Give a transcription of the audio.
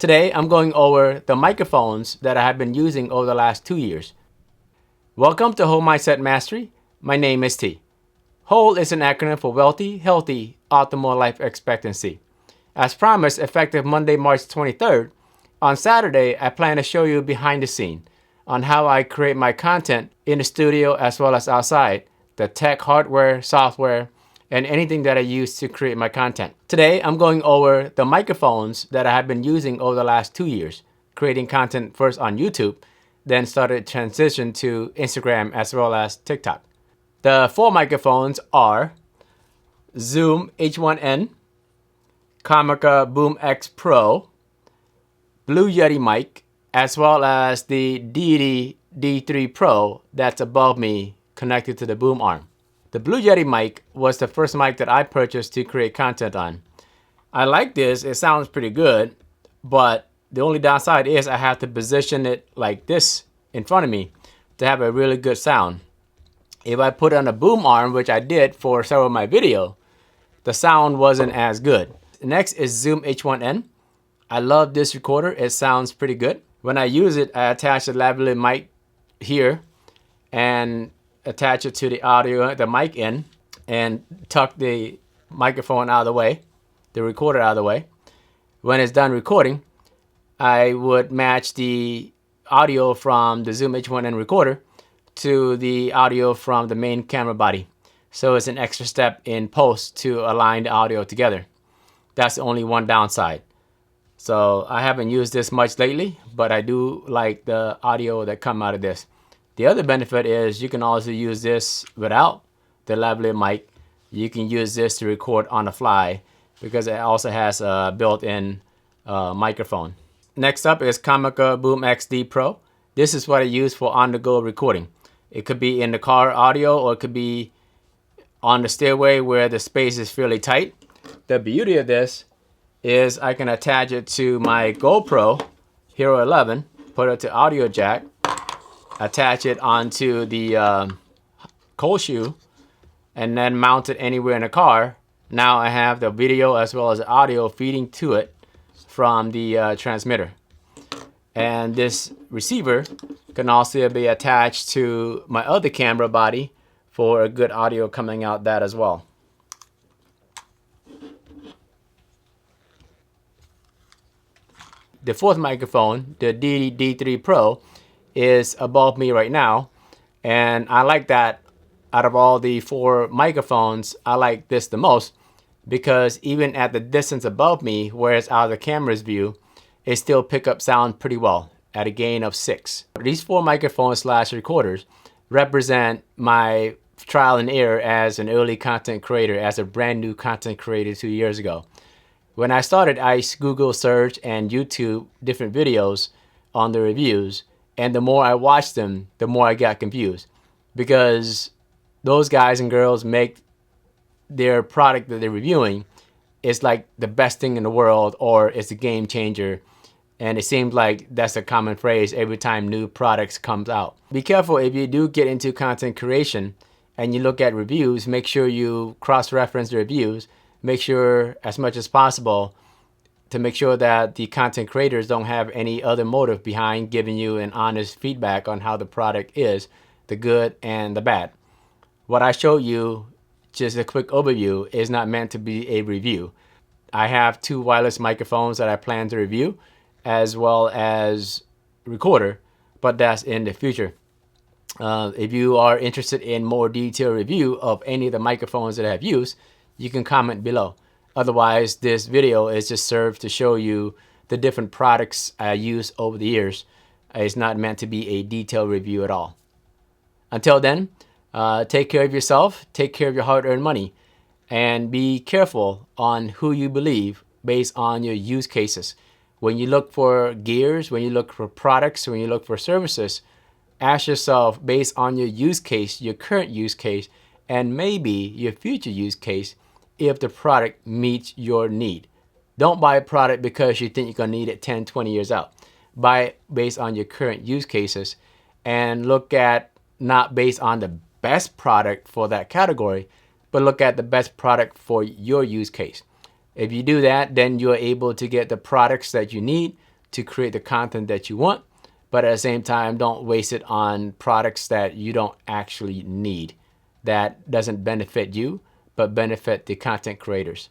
Today, I'm going over the microphones that I have been using over the last 2 years. Welcome to Whole Mindset Mastery. My name is T. WHOLE is an acronym for Wealthy, Healthy, Optimal Life Expectancy. As promised, effective Monday, March 23rd, on Saturday, I plan to show you behind the scene on how I create my content in the studio as well as outside, the tech, hardware, software, and anything that I use to create my content. Today, I'm going over the microphones that I have been using over the last 2 years, creating content first on YouTube, then started transition to Instagram as well as TikTok. The 4 microphones are Zoom H1N, Comica Boom X Pro, Blue Yeti mic, as well as the Deity D3 Pro that's above me connected to the boom arm. The Blue Yeti mic was the first mic that I purchased to create content on. I like this, it sounds pretty good, but the only downside is I have to position it like this in front of me to have a really good sound. If I put it on a boom arm, which I did for several of my videos, the sound wasn't as good. Next is Zoom H1N. I love this recorder, it sounds pretty good. When I use it, I attach the lavalier mic here and attach it to the audio, the mic in, and tuck the microphone out of the way, the recorder out of the way. When it's done recording, I would match the audio from the Zoom H1N recorder to the audio from the main camera body. So it's an extra step in post to align the audio together. That's only one downside. So I haven't used this much lately, but I do like the audio that come out of this. The other benefit is you can also use this without the lavalier mic. You can use this to record on the fly because it also has a built-in microphone. Next up is Comica Boom XD Pro. This is what I use for on-the-go recording. It could be in the car audio or it could be on the stairway where the space is fairly tight. The beauty of this is I can attach it to my GoPro Hero 11, put it to audio jack, attach it onto the cold shoe, and then mount it anywhere in the car. Now I have the video as well as the audio feeding to it from the transmitter. And this receiver can also be attached to my other camera body for a good audio coming out that as well. The 4th microphone, the Deity D3 Pro, is above me right now, and I like that. Out of all the 4 microphones, I like this the most because even at the distance above me, where it's out of the camera's view, it still pick up sound pretty well at a gain of 6. These 4 microphones / recorders represent my trial and error as an early content creator, as a brand new content creator 2 years ago. When I started, I Google search and YouTube different videos on the reviews, and the more I watched them, the more I got confused because those guys and girls make their product that they're reviewing is like the best thing in the world or it's a game changer. And it seems like that's a common phrase every time new products comes out. Be careful if you do get into content creation and you look at reviews, make sure you cross-reference the reviews. Make sure as much as possible to make sure that the content creators don't have any other motive behind giving you an honest feedback on how the product is, the good and the bad. What I showed you, just a quick overview, is not meant to be a review. I have 2 wireless microphones that I plan to review as well as recorder, but that's in the future. If you are interested in more detailed review of any of the microphones that I have used, you can comment below. Otherwise, this video is just served to show you the different products I use over the years. It's not meant to be a detailed review at all. Until then, take care of yourself, take care of your hard-earned money, and be careful on who you believe based on your use cases. When you look for gears, when you look for products, when you look for services, ask yourself based on your use case, your current use case, and maybe your future use case, if the product meets your need. Don't buy a product because you think you're going to need it 10, 20 years out. Buy it based on your current use cases and look at not based on the best product for that category, but look at the best product for your use case. If you do that, then you're able to get the products that you need to create the content that you want, but at the same time, don't waste it on products that you don't actually need, that doesn't benefit you, but benefit the content creators.